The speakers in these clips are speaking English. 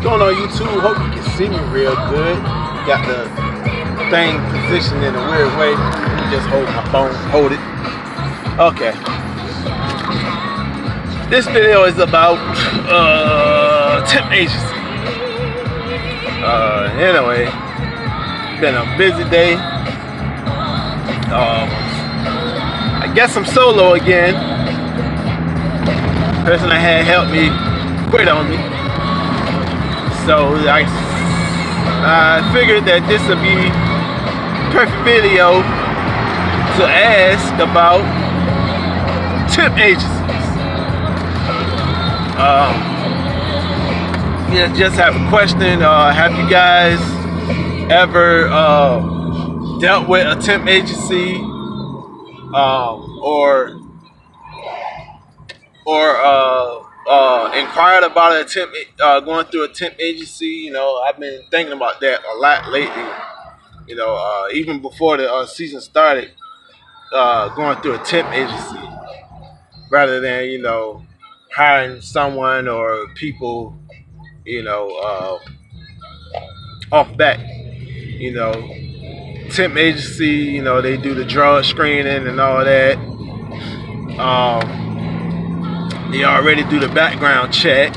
Going on YouTube. Hope you can see me real good. Got the thing positioned in a weird way. Let me just hold my phone. Hold it. Okay. This video is about temp agency. Anyway, been a busy day. I guess I'm solo again. Person I had helped me quit on me. So I figured that this would be perfect video to ask about temp agencies. Yeah, just have a question. Have you guys ever dealt with a temp agency, or inquired about a temp, going through a temp agency? You know, I've been thinking about that a lot lately. You know, even before the season started, going through a temp agency rather than, you know, hiring someone or people, you know, off bat. You know, temp agency, you know, they do the drug screening and all that. They already do the background check,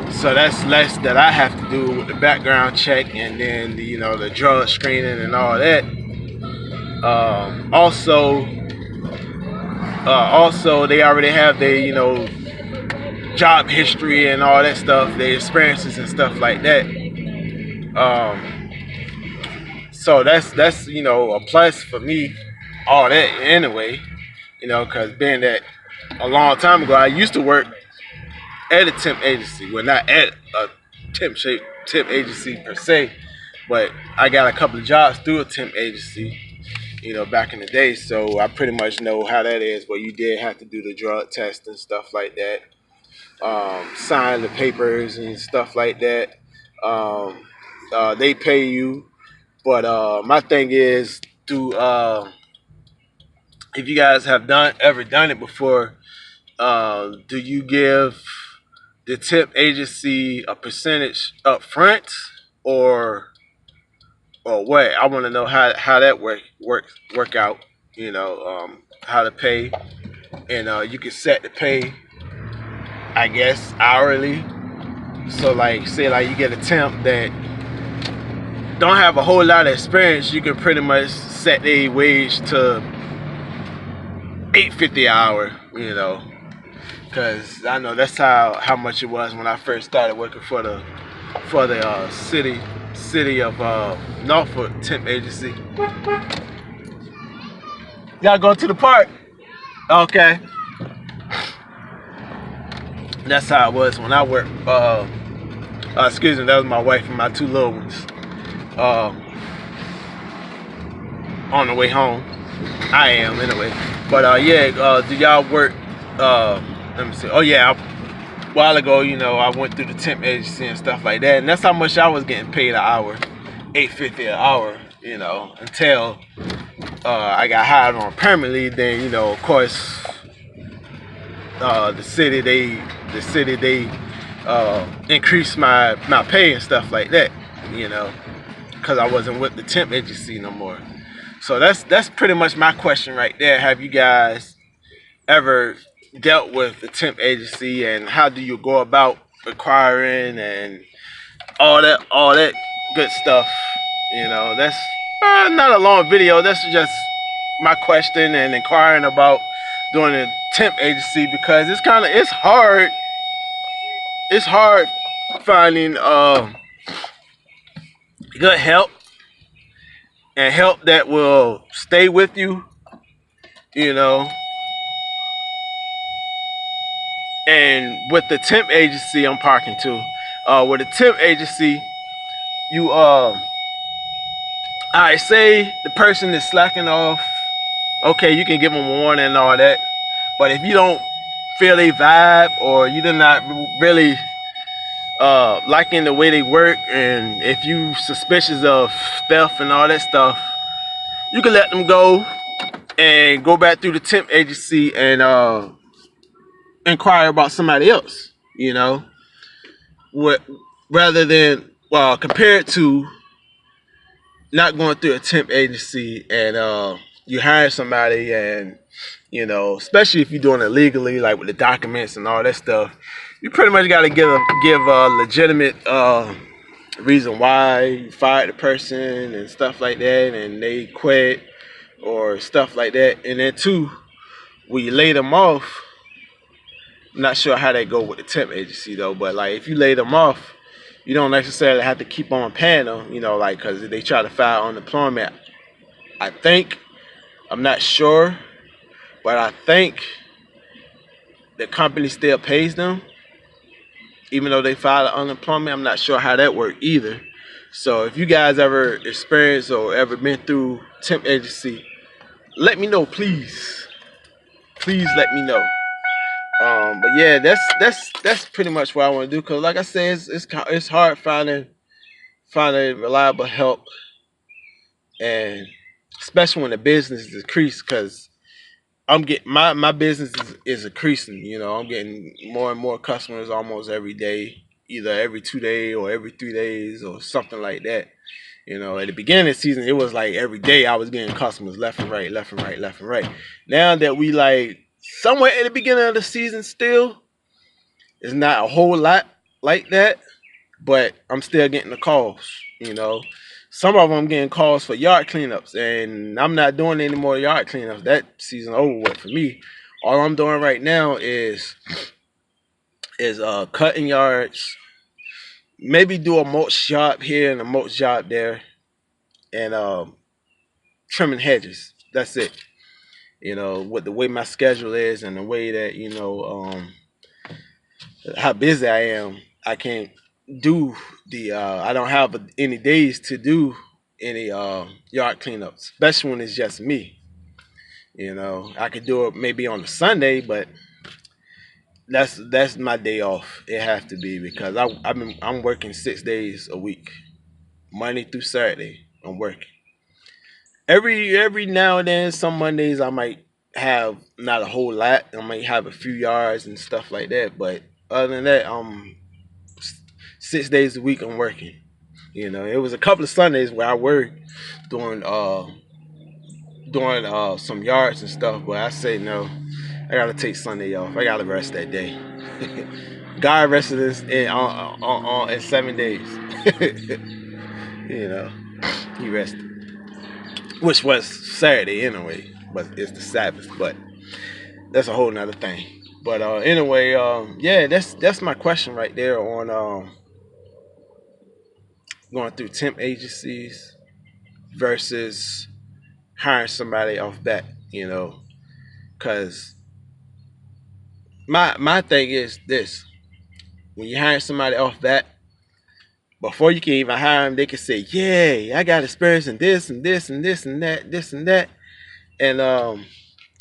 so that's less that I have to do with the background check, and then the, you know, the drug screening and all that. Also they already have their, you know, job history and all that stuff, their experiences and stuff like that. So that's you know, a plus for me, all that anyway. You know, because being that a long time ago I used to work at a temp agency. Well, not at a temp agency per se, but I got a couple of jobs through a temp agency, you know, back in the day. So I pretty much know how that is, where you did have to do the drug test and stuff like that, sign the papers and stuff like that. They pay you, but my thing is, if you guys have ever done it before, do you give the temp agency a percentage up front, or what? I want to know how that work out. You know, how to pay, and you can set the pay, I guess, hourly. So like, say like you get a temp that don't have a whole lot of experience, you can pretty much set their wage to $8.50 an hour. You know, because I know that's how much it was when I first started working for the city of Norfolk temp agency. Y'all go to the park? Okay. That's how it was when I worked. Excuse me, that was my wife and my two little ones. On the way home. I am anyway. But yeah, do y'all work? Let me see. Oh yeah, a while ago, you know, I went through the temp agency and stuff like that, and that's how much I was getting paid an hour, $8.50 an hour. You know, until I got hired on permanently. Then, you know, of course, the city they increased my pay and stuff like that. You know, because I wasn't with the temp agency no more. So that's pretty much my question right there. Have you guys ever dealt with the temp agency, and how do you go about acquiring and all that good stuff? You know, that's not a long video. That's just my question and inquiring about doing a temp agency, because it's hard finding good help, and help that will stay with you, you know. And with the temp agency, I'm parking too. With the temp agency, you I say the person is slacking off. Okay, you can give them a warning and all that. But if you don't feel they vibe, or you're not really liking the way they work, and if you suspicious of theft and all that stuff, you can let them go and go back through the temp agency and inquire about somebody else. You know, rather than, well, compared to not going through a temp agency and you hire somebody, and especially if you're doing it legally, like with the documents and all that stuff, you pretty much got to give a legitimate reason why you fired the person and stuff like that, and they quit or stuff like that. And then two, when you lay them off, I'm not sure how they go with the temp agency though, but like if you lay them off, you don't necessarily have to keep on paying them, like because they try to file unemployment. I think, I'm not sure, but I think the company still pays them even though they file unemployment. I'm not sure how that works either. So if you guys ever experienced or ever been through temp agency, let me know, please. Please let me know. But yeah, that's pretty much what I want to do. Cause like I said, it's hard finding reliable help, and especially when the business is decreased. Cause I'm getting my business is increasing. I'm getting more and more customers almost every day, either every 2 days or every 3 days or something like that. At the beginning of the season, it was like every day I was getting customers left and right, left and right, left and right. Now that we like somewhere at the beginning of the season still, it's not a whole lot like that, but I'm still getting the calls. Some of them I'm getting calls for yard cleanups, and I'm not doing any more yard cleanups. That season over with for me. All I'm doing right now is cutting yards, maybe do a mulch job here and a mulch job there, and trimming hedges. That's it. With the way my schedule is and the way that how busy I am, I can't do the. I don't have any days to do any yard cleanups, especially when it's just me. I could do it maybe on a Sunday, but that's my day off. It has to be because I'm working 6 days a week, Monday through Saturday. I'm working. Every now and then, some Mondays I might have not a whole lot. I might have a few yards and stuff like that. But other than that, 6 days a week I'm working. It was a couple of Sundays where I worked doing some yards and stuff. But I say no. I gotta take Sunday off. I gotta rest that day. God rested us in 7 days. He rested, which was Saturday anyway, but it's the Sabbath. But that's a whole nother thing. But anyway, yeah, that's my question right there on going through temp agencies versus hiring somebody off bat. Because my thing is this: when you hire somebody off bat, before you can even hire them, they can say, "Yeah, I got experience in this and this and this and that, this and that," and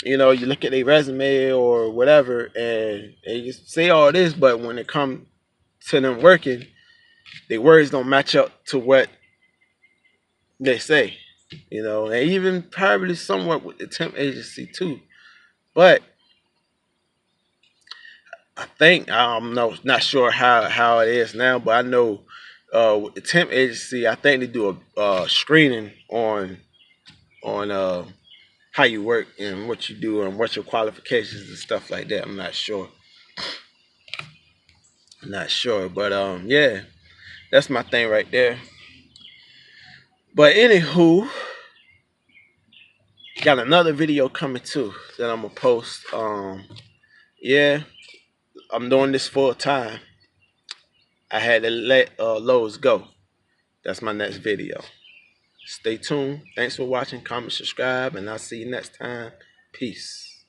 you look at their resume or whatever, and they just say all this, but when it comes to them working, their words don't match up to what they say. And even probably somewhat with the temp agency too. But I think I'm not sure how it is now, but I know with the temp agency, I think they do a screening on how you work and what you do and what your qualifications and stuff like that. I'm not sure. But yeah, that's my thing right there. But anywho, got another video coming too that I'm gonna post. Yeah, I'm doing this full time. I had to let Lowe's go. That's my next video. Stay tuned. Thanks for watching. Comment, subscribe, and I'll see you next time. Peace.